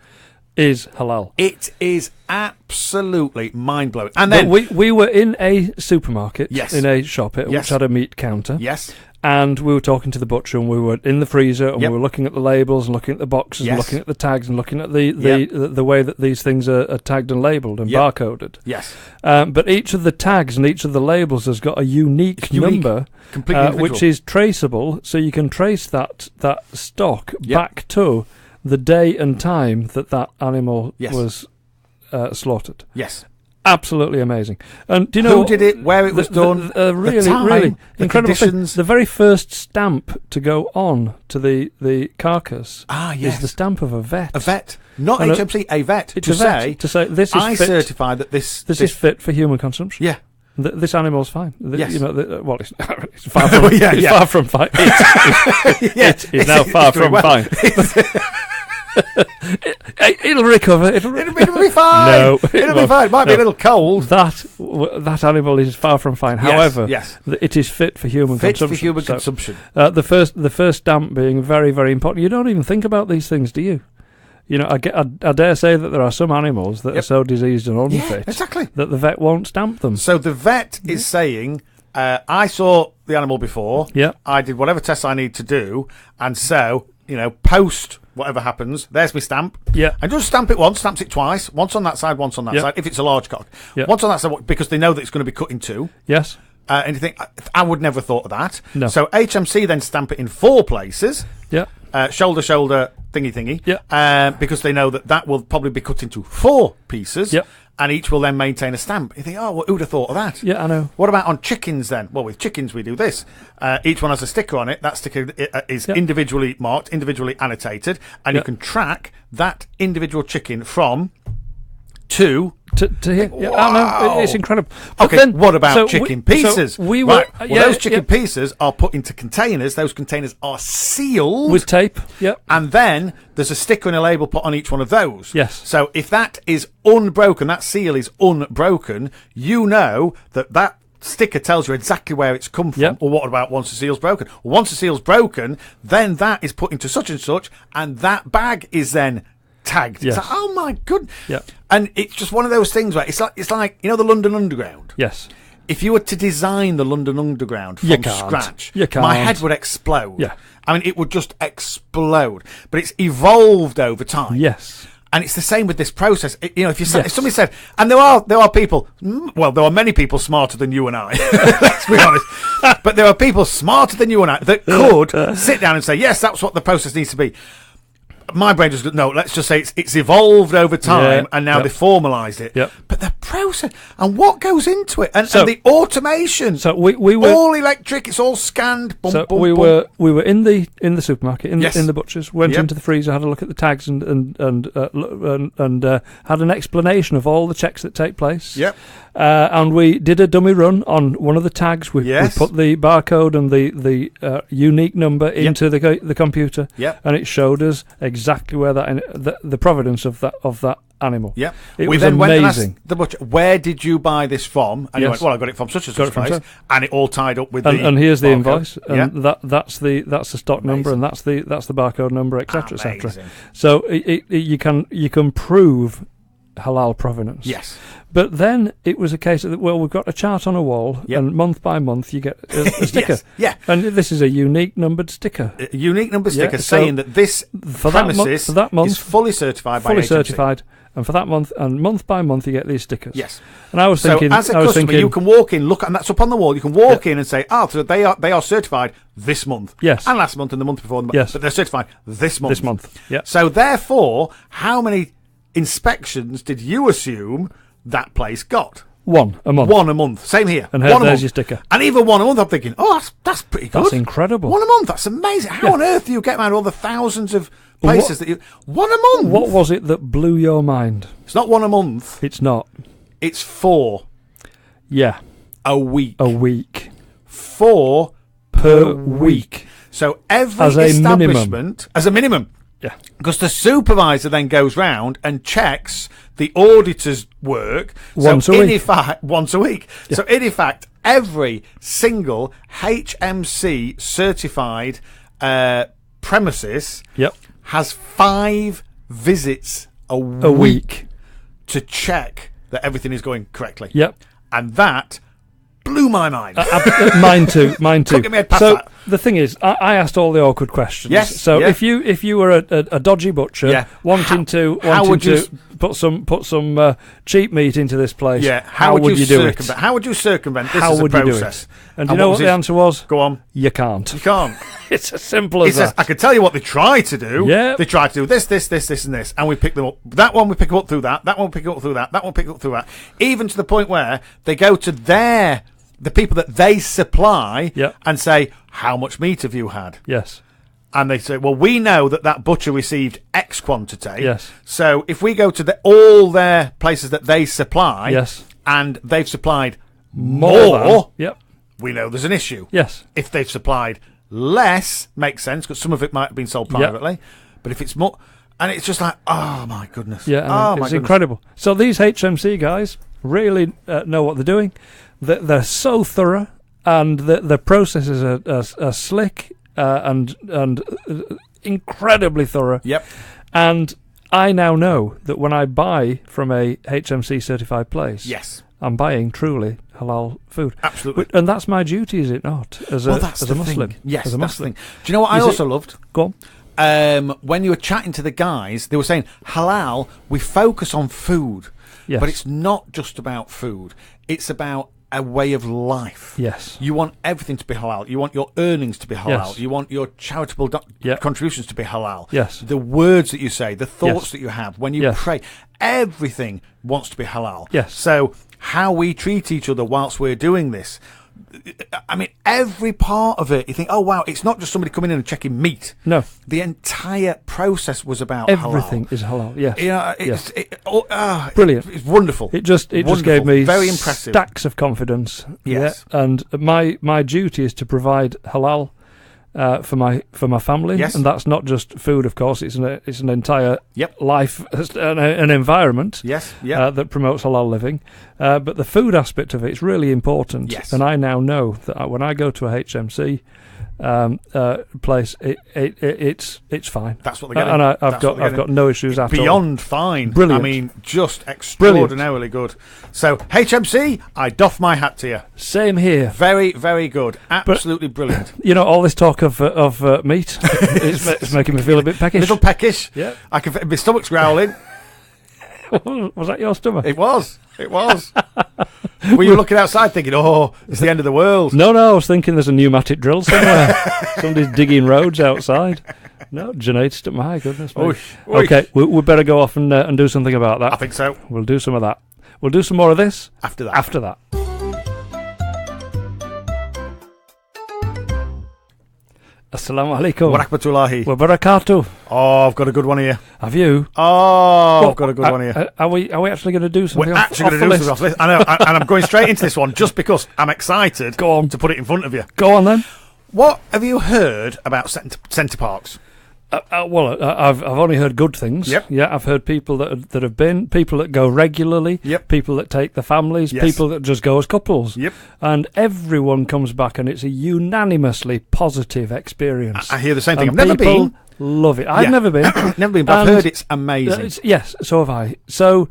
is halal. It is absolutely mind-blowing. And then we were in a supermarket, yes, in a shop which had a meat counter. Yes. And we were talking to the butcher, and we were in the freezer, and we were looking at the labels, and looking at the boxes, and looking at the tags, and looking at the way that these things are tagged and labelled and barcoded. Yes. But each of the tags and each of the labels has got a unique number, which is traceable, so you can trace that stock back to the day and time that animal was slaughtered. Yes. Absolutely amazing. And do you know who did it? Where it was done? Really, the time, really incredible conditions. thing. The very first stamp to go on to the carcass is the stamp of a vet. A vet, not HMC, a vet. To say this is fit. certify that this is fit for human consumption. Yeah. This animal's fine. Yes. It's far from far from fine. It is now far from fine. It'll recover. It'll be fine. No, it'll be fine. It might be a little cold. That animal is far from fine. However, it is fit for human consumption. Fit for human consumption. The first stamp being very, very important. You don't even think about these things, do you? You know, I dare say that there are some animals that are so diseased and unfit that the vet won't stamp them. So the vet is saying, I saw the animal before. Yeah. I did whatever tests I need to do, and so post whatever happens, there's my stamp. Yeah. And just stamp it once, stamps it twice. Once on that side, once on that side, if it's a large cock. Yeah. Once on that side, because they know that it's going to be cut in two. Yes. And you think, I would never have thought of that. No. So HMC then stamp it in 4 places. Yeah. Shoulder, thingy. Yeah. Because they know that will probably be cut into 4 pieces. Yep. And each will then maintain a stamp. You think, who'd have thought of that? Yeah, I know. What about on chickens then? Well, with chickens we do this. Each one has a sticker on it. That sticker is individually marked, individually annotated, and you can track that individual chicken from to here. Yeah, I know. It's incredible. But then, what about chicken pieces? Those chicken pieces are put into containers. Those containers are sealed with tape. Yep. And then there's a sticker and a label put on each one of those. Yes. So if that is unbroken, that seal is unbroken, you know that sticker tells you exactly where it's come from. Yep. Or what about once the seal's broken? Once the seal's broken, then that is put into such and such, and that bag is then tagged. Yes. It's like, oh my goodness. Yep. And it's just one of those things where it's like the London Underground. Yes. If you were to design the London Underground from scratch, my head would explode. Yeah. I mean, it would just explode. But it's evolved over time. Yes. And it's the same with this process. If somebody said, and there are people, well, there are many people smarter than you and I, let's be honest, but there are people smarter than you and I that could sit down and say, yes, that's what the process needs to be. My brain just goes, no, let's just say it's evolved over time, and now they formalised it. Yep. But the process, and what goes into it, and the automation. So we were all electric, it's all scanned. We were in the supermarket, in the butcher's, went into the freezer, had a look at the tags, and had an explanation of all the checks that take place. Yep. And we did a dummy run on one of the tags. We put the barcode and the unique number into the computer. Yep. And it showed us exactly where the provenance of that animal. Yeah. It we was then amazing. went and asked the butcher, where did you buy this from? And he went, well, I got it from such and such place. And it all tied up with and here's the barcode. invoice. And that's the stock number, and that's the barcode number, etc., etc. So you can prove halal provenance. Yes. But then it was a case of, well, we've got a chart on a wall, Yep. and month by month you get a sticker. Yes, yeah. And this is a unique numbered sticker. A unique number sticker Yeah, so saying that this for that premises for that month, is fully certified by fully HMC. certified. And for that month, and month by month, you get these stickers. Yes. And I was thinking, so as a customer, you can walk in, look, and that's up on the wall. You can walk in and say, so they are certified this month. Yes. And last month and the month before. Yes. But they're certified this month. This month. Yeah. So therefore, how many inspections did you assume that place got? One a month. One a month. Same here. And one a there's month. your sticker. And even one a month, I'm thinking, that's pretty good. That's incredible. One a month. That's amazing. How on earth do you get around all the thousands of places that you... One a month? What was it that blew your mind? It's not one a month. It's not. It's 4 Yeah. a week. A week. 4 Per week. So every As a establishment... minimum. As a minimum. Yeah. Because the supervisor then goes round and checks the auditor's work. Once a week. Once a week. Yeah. So in effect, every single HMC certified premises Yep. has 5 visits a week. to check that everything is going correctly. Yep. And that blew my mind. Mine too. Mine too. Couldn't get my head past So that. the thing is, I asked all the awkward questions. Yes, So yeah. if you were a dodgy butcher wanting to put some cheap meat into this place, how would you do it? How would you circumvent this How as a would you do process? it? And do you know what the answer was? Go on. You can't. You can't. It's as simple as that. I can tell you what they try to do. Yeah. They try to do this, and this, and we pick them up. That one we pick up through that. That one we pick up through that. That one we pick up through that. Even to the point where they go to the people that they supply and say, how much meat have you had? Yes. And they say, well, we know that butcher received X quantity. Yes. So if we go to all their places that they supply, and they've supplied more, we know there's an issue. Yes. If they've supplied less, makes sense, because some of it might have been sold privately. But if it's more, and it's just like, oh my goodness. Yeah, it's incredible. So these HMC guys really know what they're doing. They're so thorough, and the processes are slick and incredibly thorough. Yep. And I now know that when I buy from a HMC certified place, I'm buying truly halal food. Absolutely. And that's my duty, is it not? As a Muslim. Thing. Yes, as a that's Muslim. the thing. Do you know what I also loved? Go on. When you were chatting to the guys, they were saying, halal, we focus on food. Yes. But it's not just about food. It's about a way of life. Yes. You want everything to be halal. You want your earnings to be halal. Yes. You want your charitable contributions to be halal. Yes. The words that you say, the thoughts that you have, when you pray, everything wants to be halal. Yes. So how we treat each other whilst we're doing this, I mean, every part of it, you think, oh, wow, it's not just somebody coming in and checking meat. No. The entire process was about everything halal. is halal, yes. Yeah, brilliant. It's wonderful. It just gave me very impressive stacks of confidence. Yes. Yeah, and my duty is to provide halal for my family. Yes. And that's not just food, of course. It's an entire life, an environment. Yes. That promotes halal living. But the food aspect of it is really important. Yes. And I now know that when I go to a HMC place, it's fine. That's what they're getting. And I've got no issues at all. Beyond fine. Brilliant. I mean, just extraordinarily good. So HMC, I doff my hat to you. Same here. Very, very good. Absolutely brilliant. You know, all this talk of meat, it's making me feel a bit peckish. A little peckish. Yeah. My stomach's growling. Was that your stomach? It was. Were you looking outside thinking, oh, it's the end of the world? No, I was thinking there's a pneumatic drill somewhere. Somebody's digging roads outside. No, Junaid's, my goodness me. Okay, we better go off and do something about that. I think so. We'll do some of that. We'll do some more of this after that. Assalamu alaikum. Wa rahmatullahi. Wa barakatuh. Oh, I've got a good one here. Have you? Oh, I've got a good one here. Are we actually going to do something? We're actually going to do something off the list. I know, and I'm going straight into this one just because I'm excited. Go on. To put it in front of you. Go on then. What have you heard about centre parks? Well, I've only heard good things. Yep. Yeah, I've heard people that have been, people that go regularly. Yep. People that take their families. Yes. People that just go as couples. Yep. And everyone comes back, and it's a unanimously positive experience. I hear the same thing. And I've never been. Love it. I've never been. Never been, but I've heard it's amazing. Yes, so have I. So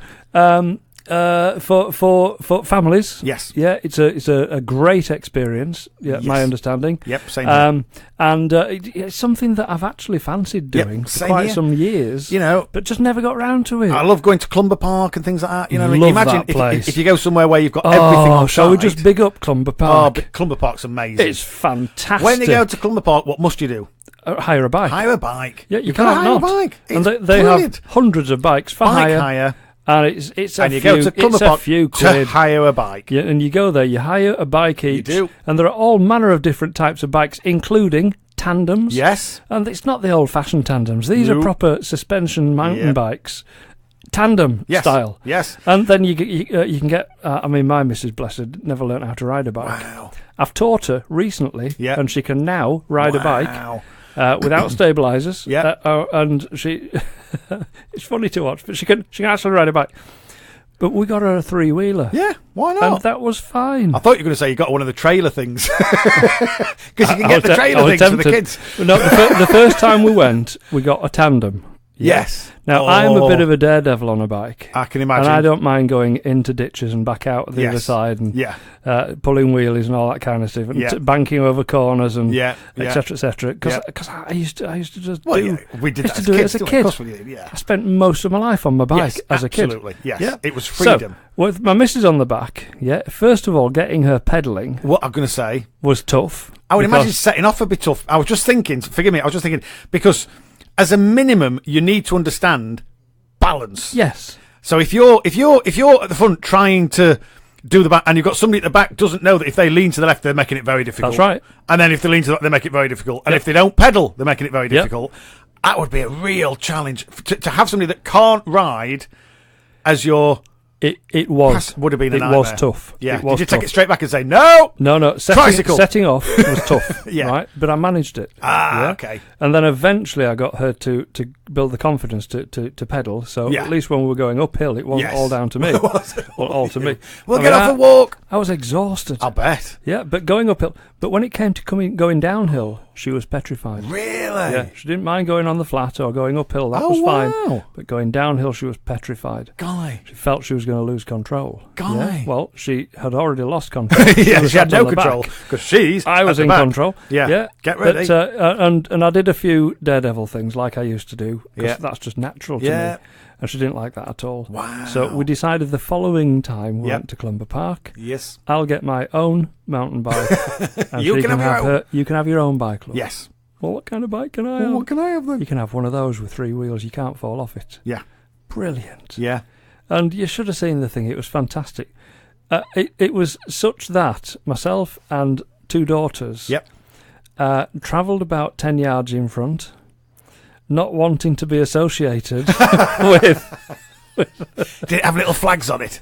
for families, Yes. yeah, it's a great experience. Yeah, Yes. my understanding. Yep, same here. And it's something that I've actually fancied doing for same quite here. some years. You know, but just never got round to it. I love going to Clumber Park and things like that. You know, Love imagine that place. if you go somewhere where you've got everything on shall we just big up Clumber Park? but Clumber Park's amazing. It's fantastic. When you go to Clumber Park, what must you do? Hire a bike. Hire a bike. Yeah, you You've got to can't hire not. a bike. And It's they brilliant. have hundreds of bikes for Bike hire. And it's a and you few, go to Clumber it's a Park few to quid. hire a bike. Yeah, and you go there, you hire a bike each. do. And there are all manner of different types of bikes, including tandems. Yes. And it's not the old-fashioned tandems. These are No. proper suspension mountain Yep. bikes. Tandem Yes. style. Yes. And then you can get... I mean, my Mrs. Blessed never learnt how to ride a bike. Wow. I've taught her recently, Yep. and she can now ride a bike. Wow. Without stabilizers, Yep. and she, it's funny to watch, but she can actually ride a bike. But we got her a 3-wheeler, Yeah, why and not? that was fine. I thought you were going to say you got one of the trailer things. Because you can I get was the te- trailer I was things for the tempted. kids. But no, the first time we went, we got a tandem. Yeah. Yes. Now I'm a bit of a daredevil on a bike. I can imagine. And I don't mind going into ditches and back out the Yes. other side and Yeah. pulling wheelies and all that kind of stuff, and Yeah. banking over corners and Yeah. Yeah. etc. etc. Because Yeah. I used to just Well, do. yeah, we did used that to do it as a still, kid. Of course we did, yeah. I spent most of my life on my bike Yes, as a kid. absolutely. Yes. Yeah. It was freedom. So, with my missus on the back, yeah, first of all, getting her pedalling What I'm going to say, was tough. I would because- imagine setting off would be tough. I was just thinking, forgive me, I was just thinking, because as a minimum, you need to understand balance. Yes. So if you're at the front trying to do the back, and you've got somebody at the back doesn't know that if they lean to the left, they're making it very difficult. That's right. And then if they lean to the left, they make it very difficult. And Yep. if they don't pedal, they're making it very Yep. difficult. That would be a real challenge to have somebody that can't ride as your It was. would have been a It nightmare. was tough. Yeah. It was Did you take tough. it straight back and say no? No. Tricycle. Setting off was tough. Yeah. Right. But I managed it. Ah, okay. And then eventually I got her to build the confidence to pedal. So Yeah. at least when we were going uphill, it wasn't Yes. all down to me. all to me. We'll I get mean, off a walk. I was exhausted. I'll bet. Yeah, but going uphill. But when it came to going downhill, she was petrified. Really? Yeah, she didn't mind going on the flat or going uphill. That was fine. Wow. But going downhill, she was petrified. Golly. She felt she was going to lose control. Golly. Yeah? Well, she had already lost control. Yeah, was she had sat no on the control back. because she's. I was at the in back. control. Yeah. Get ready. But, and I did a few daredevil things like I used to do. 'Cause Yeah. that's just natural to Yeah. me. And she didn't like that at all. Wow. So we decided the following time we Yep. went to Clumber Park. Yes. I'll get my own mountain bike. And You she can have your own. You can have your own bike, love. Yes. Well, what kind of bike can I Well, have? what can I have then? You can have one of those with 3 wheels. You can't fall off it. Yeah. Brilliant. Yeah. And you should have seen the thing. It was fantastic. It was such that myself and 2 daughters Yep. travelled about 10 yards in front, not wanting to be associated with... Did it have little flags on it?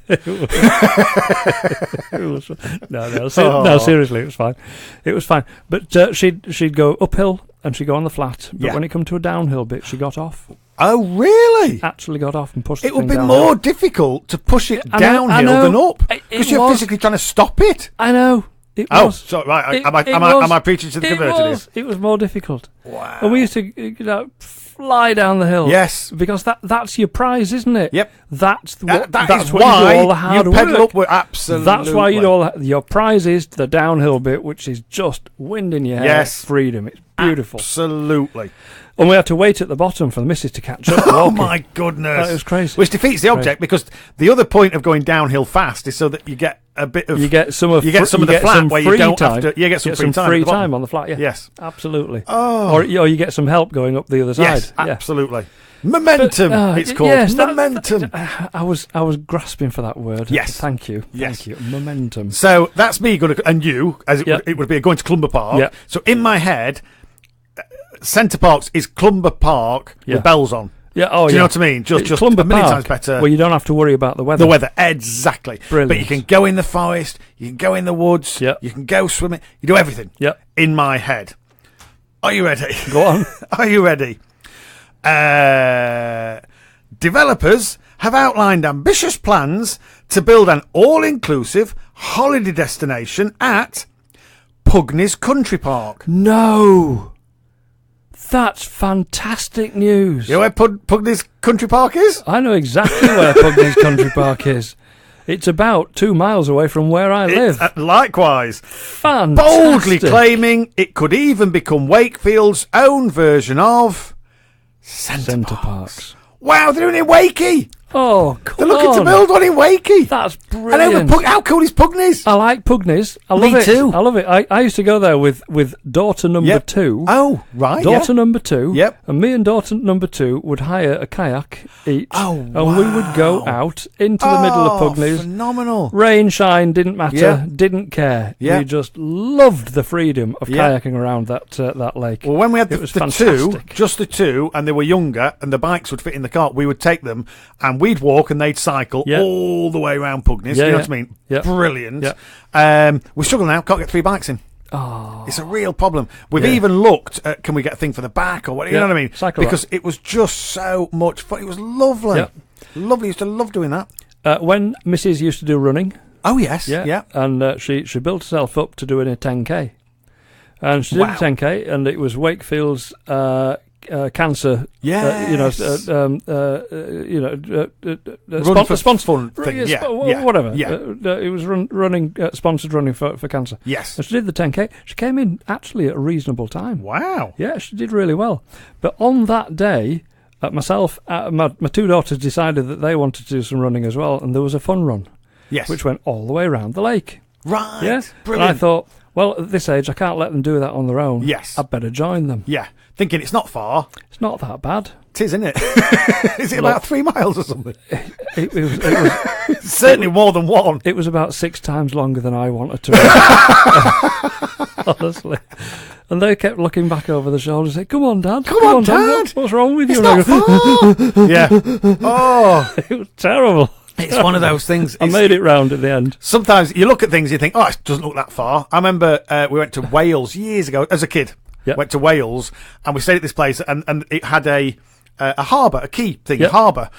No, seriously, it was fine. It was fine. But she'd go uphill and she'd go on the flat. But Yeah. when it come to a downhill bit, she got off. Oh, really? Actually got off and pushed the It would thing be downhill. more difficult to push it I know- I downhill know. than up It because you're was. physically trying to stop it. I know. It Oh, was. so right. It- Am it I was. preaching to the It converted? was. It was more difficult. Wow. And we used to fly down the hill. Yes. Because that's your prize, isn't it? Yep. That's That that's is what you why do all the hard you work. pedal up with absolutely. That's why you do all your prize is the downhill bit, which is just wind in your hair. Yes. Freedom. It's beautiful. Absolutely. And we had to wait at the bottom for the missus to catch up. Oh walking. my goodness. That was crazy. Which defeats the object because the other point of going downhill fast is so that you get a bit of You get some of you get some of the flat some where you free don't time. have to. You get some free time. at the bottom. on the flat. Yeah. Yes. Absolutely. Oh. Or you get some help going up the other side. Yes. Yeah. Absolutely. Momentum. But, it's called yes, momentum. I was grasping for that word. Yes. Thank you. Yes. Thank you. Momentum. So that's me going to, and you, as it, Yeah. would, it would be going to Clumber Park. Yeah. So in my head, Centre Parks is Clumber Park Yeah. with bells on. Yeah. Oh, Do you yeah. know what I mean? Just Clumber a million Park, times better. Where you don't have to worry about the weather. The weather, exactly. Brilliant. But you can go in the forest, you can go in the woods, Yeah. you can go swimming, you do everything. Yep. In my head. Are you ready? Go on. Are you ready? Developers have outlined ambitious plans to build an all-inclusive holiday destination at Pugneys Country Park. No. That's fantastic news. You know where Pugneys Country Park is? I know exactly where Pugneys Country Park is. It's about 2 miles away from where I live. Likewise. Fantastic. Boldly claiming it could even become Wakefield's own version of Centre Parks. Wow, they're doing it in Wakey. Oh, come They're looking to build one in Wakey. That's brilliant. How cool is Pugneys? I like Pugneys. I love Me it. too. I love it. I used to go there with daughter number 2. Oh, right. Daughter number 2. Yep. And me and daughter number 2 would hire a kayak each. Oh, wow. And we would go out into the middle of Pugneys. Phenomenal. Rain, shine, didn't matter. Yeah. Didn't care. Yeah. We just loved the freedom of kayaking around that lake. Well, when we had the fantastic. just the two, and they were younger, and the bikes would fit in the cart, we would take them, and we'd walk, and they'd cycle all the way around Pugneys. You know what I mean? Brilliant. We're struggling now. Can't get 3 bikes in. Oh. It's a real problem. We've even looked at, can we get a thing for the back or what? You know what I mean? Cycle because it was just so much fun. It was lovely. Yep. Lovely. Used to love doing that. When Mrs. used to do running. Oh, yes. Yeah. And she built herself up to doing a 10K. And she did a 10K, and it was Wakefield's cancer, sponsor thing, whatever. It was running, sponsored running for cancer. Yes. And she did the 10K. She came in actually at a reasonable time. Wow. Yeah, she did really well. But on that day, myself, my 2 daughters decided that they wanted to do some running as well, and there was a fun run. Yes. Which went all the way around the lake. Right. Yeah. Brilliant. And I thought, well, at this age, I can't let them do that on their own. Yes. I'd better join them. Yeah. Thinking it's not far. It's not that bad. It is, isn't it? Is it about 3 miles or something? It was certainly more than 1. It was about 6 times longer than I wanted to run. Honestly. And they kept looking back over the shoulder and saying, come on, Dad. Come on, Dad. What's wrong with you? It's not far. Yeah. Oh. It was terrible. It's one of those things. I made it round at the end. Sometimes you look at things and you think, oh, it doesn't look that far. I remember we went to Wales years ago as a kid. Yep. Went to Wales and we stayed at this place and it had a harbour, a quay thing, Yep. harbour.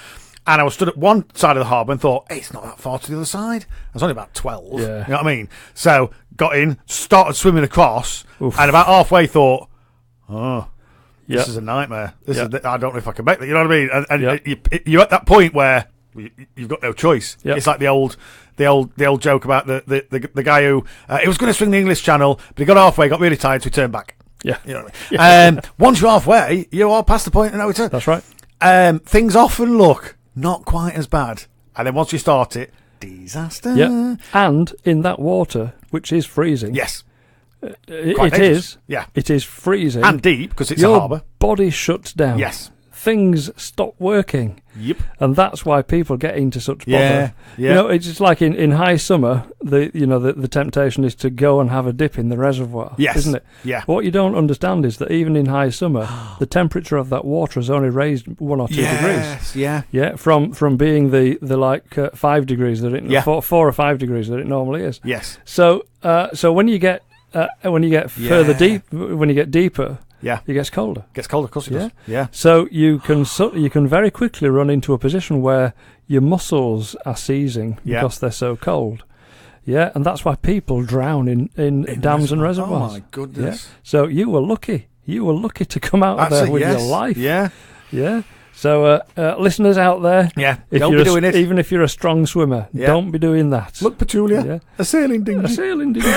And I was stood at one side of the harbour and thought, hey, it's not that far to the other side. I was only about 12. Yeah. You know what I mean? So got in, started swimming across, Oof. and about halfway thought, oh, Yep. this is a nightmare. This Yep. is I don't know if I can make that. You know what I mean? And Yep. you're at that point where you've got no choice. Yep. It's like the old joke about the guy who he was going to swing the English Channel, but he got halfway, got really tired, so he turned back. Yeah. You know what I mean? Once you're halfway, you are past the point of no return. That's right. Things often look not quite as bad, and then once you start it, disaster. Yeah. And in that water, which is freezing. Yes. It is. Yeah. It is freezing. And deep, because it's Your a harbour. body shuts down. Yes. Things stop working. Yep. And that's why people get into such bother. Yeah. You know, it's just like in high summer, the temptation is to go and have a dip in the reservoir. Yes. Isn't it? Yeah. What you don't understand is that even in high summer, the temperature of that water is only raised 1 or 2 degrees. Yes. Yeah. Yeah. From being the 5 degrees that it 4 or 5 degrees that it normally is. Yes. So when you get further deep, when you get deeper, Yeah. it gets colder. Gets colder, of course it does. Yeah. So you can very quickly run into a position where your muscles are seizing because they're so cold. Yeah, and that's why people drown in dams and reservoirs. Oh my goodness. Yeah? So you were lucky. You were lucky to come out of there with your life. Yeah. Yeah. So listeners out there, Don't be doing it. Even if you're a strong swimmer, don't be doing that. Look, Petulia. Yeah. A sailing dinghy. A sailing dinghy.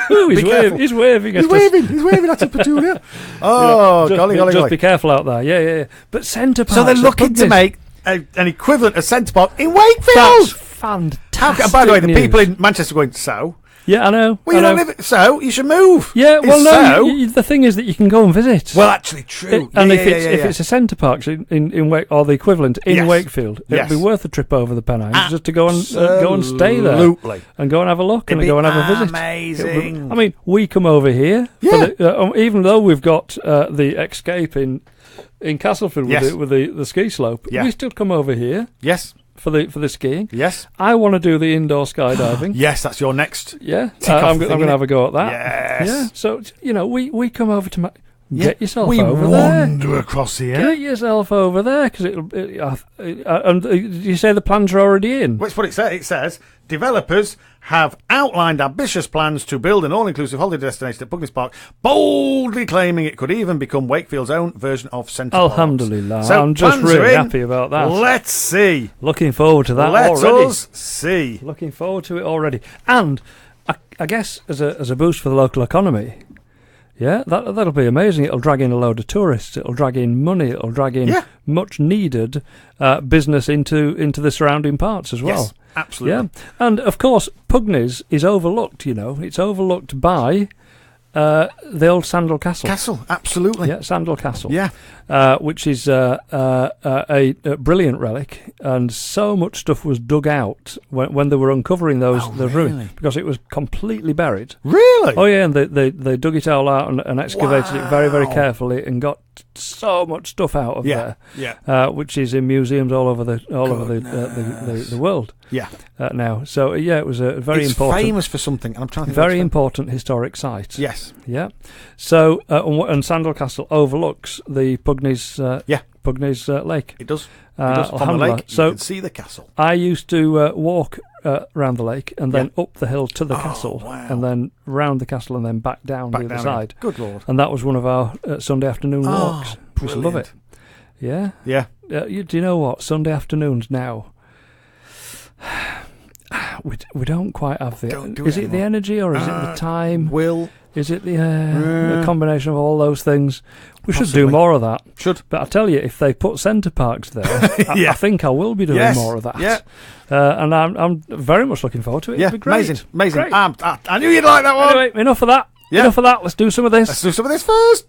Oh, he's waving at us. He's waving at us, Petulia. Oh, golly. Just be careful out there. Yeah. But Centre Parks. So they're looking to make an equivalent of Centre Park in Wakefield. That's fantastic. And by the way, the news. people in Manchester are going, so? Yeah, I know. Well, you don't live it, so you should move. Yeah, well, no. So? The thing is that you can go and visit. Well, actually, true. And if it's a Centre Parks in Wake or the equivalent in Wakefield, it'd be worth a trip over the Pennines just to go and stay there. Absolutely. And go and have a look and go and have a visit. Amazing. I mean, we come over here. Yeah. Even though we've got the Escape in Castleford with the ski slope, we still come over here. Yes. For the skiing. Yes. I want to do the indoor skydiving. Yes, that's your next. Yeah. I'm going to have a go at that. Yes. Yeah. So, we come over to Get yourself over there. wander across here. Get yourself over there, because and you say the plans are already in. That's what it says. It says developers have outlined ambitious plans to build an all-inclusive holiday destination at Pugness Park, boldly claiming it could even become Wakefield's own version of Centre Parks. Alhamdulillah. So I'm just plans are really in. happy about that. Let's see. Looking forward to that Let already. us see. Looking forward to it already. And I guess as a boost for the local economy, yeah, that'll be amazing. It'll drag in a load of tourists. It'll drag in money. It'll drag in much needed business into the surrounding parts as well. Yes, absolutely. Yeah, and of course Pugness is overlooked. It's overlooked by the old Sandal Castle. Castle, absolutely. Yeah, Sandal Castle. Yeah. Which is a brilliant relic, and so much stuff was dug out when they were uncovering those ruins, because it was completely buried. Really? Oh yeah, and they dug it all out and excavated it very, very carefully and got so much stuff out of there. Yeah. Which is in museums all over the world. Yeah. Now, so yeah, it was a very important. It's famous for something, and I'm trying to think. Very important historic site. Yes. Yeah. So and Sandal Castle overlooks the Pugness Lake. It does. From the lake, so you can see the castle. I used to walk around the lake and then up the hill to the castle, and then round the castle and then back down the other side. Good Lord. And that was one of our Sunday afternoon walks. We used to love it. Yeah. Yeah. Do you know what? Sunday afternoons now, we don't quite have the... Is it the energy, or is it the time? Is it the combination of all those things? We should do more of that. Should. But I tell you, if they put centre parks there, I think I will be doing more of that. Yeah. And I'm very much looking forward to it. Yeah, It'll be great. Amazing. Great. I knew you'd like that one. Anyway, enough of that. Yeah. Enough of that. Let's do some of this. Let's do some of this first.